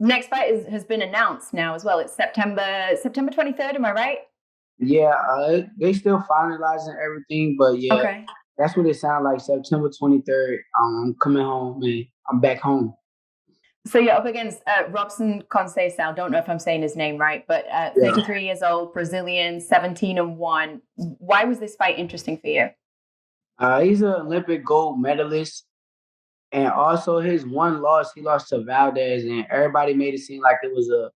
Next fight has been announced now as well. It's September 23rd. Am I right? Yeah, they still finalizing everything, but yeah, Okay. that's what it sounds like. September 23rd. I'm coming home and I'm back home. So you're up against Robinson Conceicao. Don't know if I'm saying his name right, but 33 years old, Brazilian, 17-1. Why was this fight interesting for you? He's an Olympic gold medalist. And also his one loss, he lost to Valdez, and everybody made it seem like it was a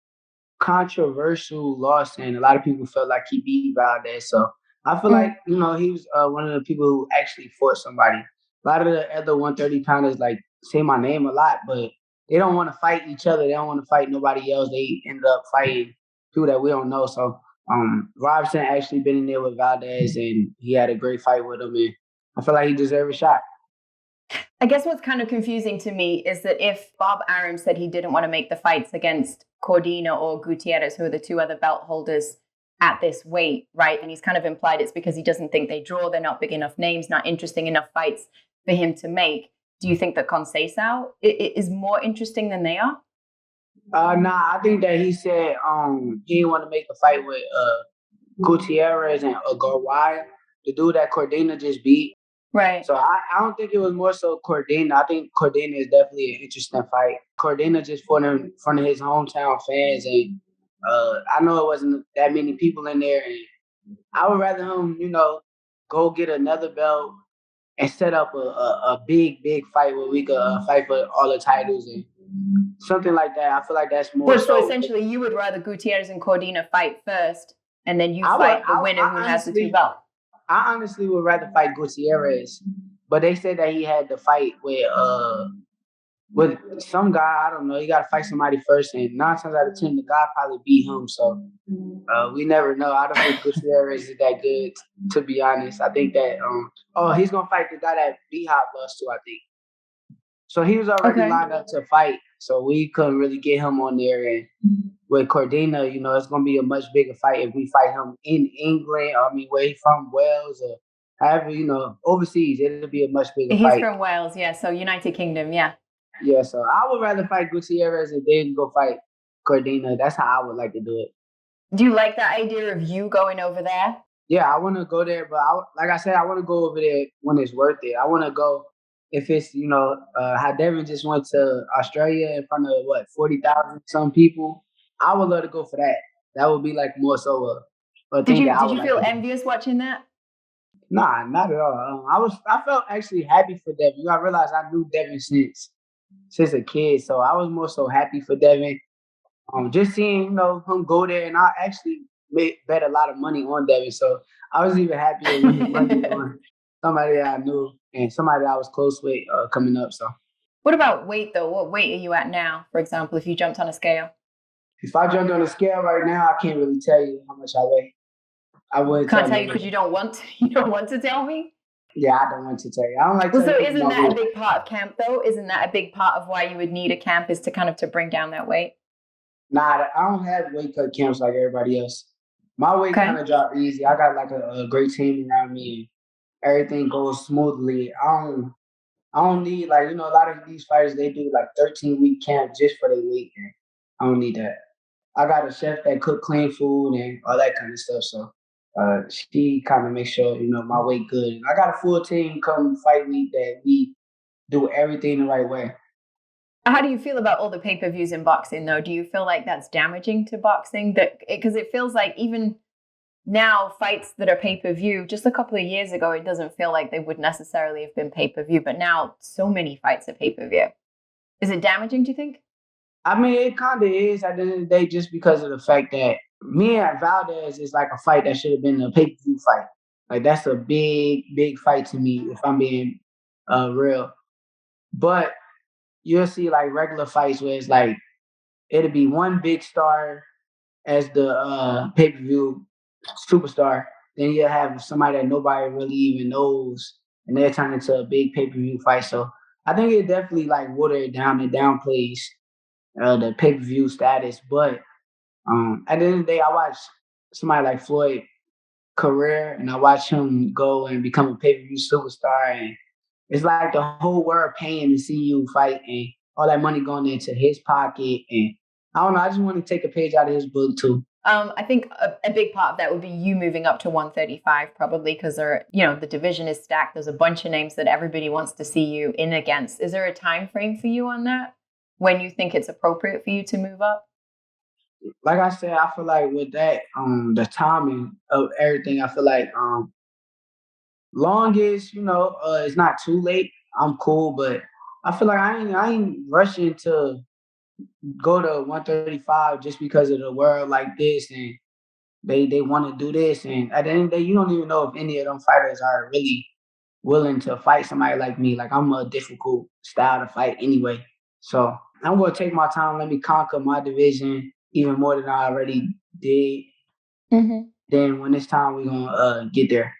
controversial loss, and a lot of people felt like he beat Valdez. So I feel like, he was one of the people who actually fought somebody. A lot of the other 130 pounders like say my name a lot, but they don't want to fight each other. They don't want to fight nobody else. They ended up fighting people that we don't know. So Robinson actually been in there with Valdez, and he had a great fight with him, and I feel like he deserved a shot. I guess what's kind of confusing to me is that if Bob Arums said he didn't want to make the fights against Cordina or Gutierrez, who are the two other belt holders at this weight, right? And he's kind of implied it's because he doesn't think they draw, they're not big enough names, not interesting enough fights for him to make. Do you think that Conceicao is more interesting than they are? Nah, I think that he said he didn't want to make the fight with Gutierrez and Garwaya, the dude that Cordina just beat. Right. So I don't think it was more so Cordina. I think Cordina is definitely an interesting fight. Cordina just fought in front of his hometown fans, and I know it wasn't that many people in there. And I would rather him, go get another belt and set up a big fight where we could fight for all the titles and something like that. I feel like that's more. So essentially, you would rather Gutierrez and Cordina fight first, and then you fight the winner who has the two belts. I honestly would rather fight Gutierrez, but they said that he had to fight with some guy. I don't know. He got to fight somebody first, and 9 times out of 10, the guy probably beat him. So we never know. I don't think Gutierrez is that good, to be honest. I think that he's gonna fight the guy that B-Hop lost to, I think. So he was already lined up to fight, so we couldn't really get him on there. And with Cordina, it's going to be a much bigger fight if we fight him in England. I mean, where he's from, Wales, or however, overseas. It'll be a much bigger fight. He's from Wales, yeah, so United Kingdom, yeah. Yeah, so I would rather fight Gutierrez and then go fight Cordina. That's how I would like to do it. Do you like the idea of you going over there? Yeah, I want to go there, but like I said, I want to go over there when it's worth it. I want to go if it's, how Devin just went to Australia in front of, 40,000 some people. I would love to go for that. That would be like more so a thing. Did you feel envious watching that? Nah, not at all. I felt actually happy for Devin. I realized I knew Devin since a kid, so I was more so happy for Devin. Just seeing him go there, and I actually bet a lot of money on Devin, so I was even happier with money on somebody I knew and somebody I was close with coming up. So, what about weight though? What weight are you at now? For example, if you jumped on a scale. If I jumped on a scale right now, I can't really tell you how much I weigh. I wouldn't. Can't tell you because you don't want to. You don't want to tell me. Yeah, I don't want to tell you. I don't like. Well, so isn't that a big part of camp though? Isn't that a big part of why you would need a camp is to bring down that weight? Nah, I don't have weight cut camps like everybody else. My weight kind of dropped easy. I got like a great team around me, and everything goes smoothly. I don't need a lot of these fighters. They do like 13-week camp just for their weight. And I don't need that. I got a chef that cook clean food and all that kind of stuff. So she kind of makes sure, my weight good. And I got a full team come fight me that we do everything the right way. How do you feel about all the pay-per-views in boxing, though? Do you feel like that's damaging to boxing? Because it feels like even now, fights that are pay-per-view, just a couple of years ago, it doesn't feel like they would necessarily have been pay-per-view. But now, so many fights are pay-per-view. Is it damaging, do you think? I mean, it kind of is at the end of the day, just because of the fact that me and Valdez is like a fight that should have been a pay-per-view fight. Like, that's a big fight to me, if I'm being real. But you'll see like regular fights where it's like, it'll be one big star as the pay-per-view superstar. Then you'll have somebody that nobody really even knows, and they're turning into a big pay-per-view fight. So I think it definitely like water it down and downplays the pay-per-view status. But at the end of the day, I watch somebody like Floyd career, and I watched him go and become a pay-per-view superstar. And it's like the whole world paying to see you fight, and all that money going into his pocket. And I don't know. I just want to take a page out of his book too. I think a big part of that would be you moving up to 135, probably because the division is stacked. There's a bunch of names that everybody wants to see you in against. Is there a time frame for you on that? When you think it's appropriate for you to move up? Like I said, I feel like with that, the timing of everything, I feel like long as it's not too late, I'm cool. But I feel like I ain't rushing to go to 135 just because of the world like this, and they want to do this. And at the end of the day, you don't even know if any of them fighters are really willing to fight somebody like me. Like, I'm a difficult style to fight anyway. So I'm gonna take my time. Let me conquer my division even more than I already did. Mm-hmm. Then when it's time, we're gonna get there.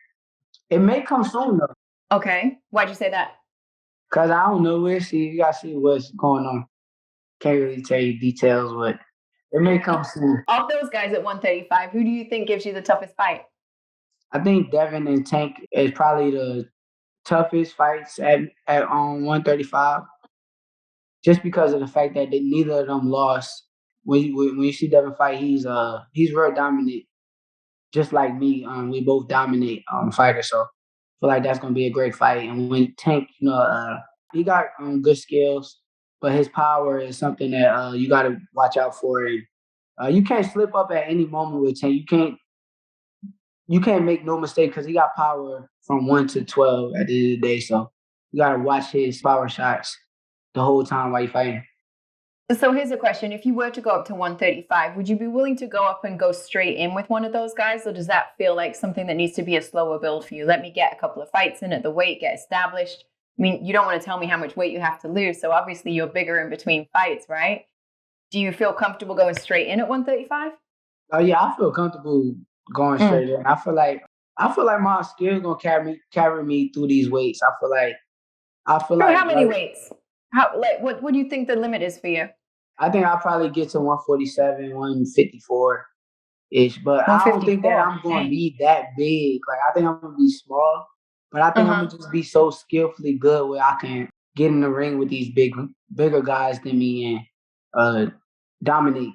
It may come soon though, Okay. Why'd you say that? cause I don't know. We'll see. You gotta see what's going on. Can't really tell you details, but it may come soon. Of those guys at 135, who do you think gives you the toughest fight? I think Devin and Tank is probably the toughest fights at 135, just because of the fact that neither of them lost. When you see Devin fight, he's real dominant, just like me. We both dominate fighters, so I feel like that's gonna be a great fight. And when Tank, he got good skills, but his power is something that you got to watch out for. And you can't slip up at any moment with Tank. You can't make no mistake because he got power from 1 to 12 at the end of the day. So you gotta watch his power shots the whole time while you fighting. So here's a question. If you were to go up to 135, would you be willing to go up and go straight in with one of those guys? Or does that feel like something that needs to be a slower build for you? Let me get a couple of fights in at the weight, get established. I mean, you don't want to tell me how much weight you have to lose. So obviously you're bigger in between fights, right? Do you feel comfortable going straight in at 135? Oh yeah, I feel comfortable going straight in. I feel like my skills gonna carry me through these weights. I feel Through how like many weights? What do you think the limit is for you? I think I'll probably get to 147, 154 ish. But I don't think that 154. I'm gonna be that big. Like, I think I'm gonna be small, but I think I'm Uh-huh. gonna just be so skillfully good where I can get in the ring with these bigger guys than me and dominate.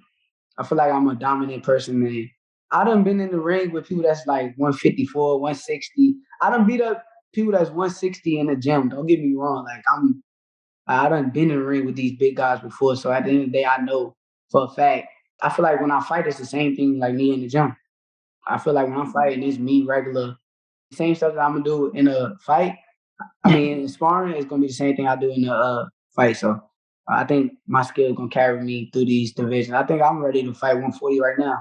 I feel like I'm a dominant person, man. I done been in the ring with people that's like 154, 160. I done beat up people that's 160 in the gym. Don't get me wrong. Like, I done been in the ring with these big guys before. So at the end of the day, I know for a fact. I feel like when I fight, it's the same thing like me in the gym. I feel like when I'm fighting, it's me regular. Same stuff that I'm gonna do in a fight. I mean, in sparring, it's gonna be the same thing I do in the fight. So I think my skill gonna carry me through these divisions. I think I'm ready to fight 140 right now.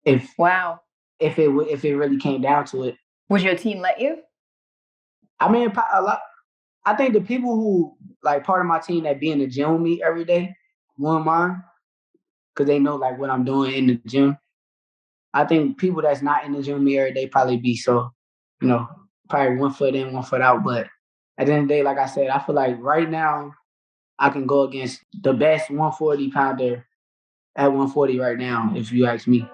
If Wow. if it really came down to it, Would your team let you? I mean, a lot. I think the people who like part of my team that be in the gym with me every day wouldn't mind because they know like what I'm doing in the gym. I think people that's not in the gym with me every day probably be so, you know, probably 1 foot in, 1 foot out. But at the end of the day, like I said, I feel like right now I can go against the best 140 pounder at 140 right now, if you ask me.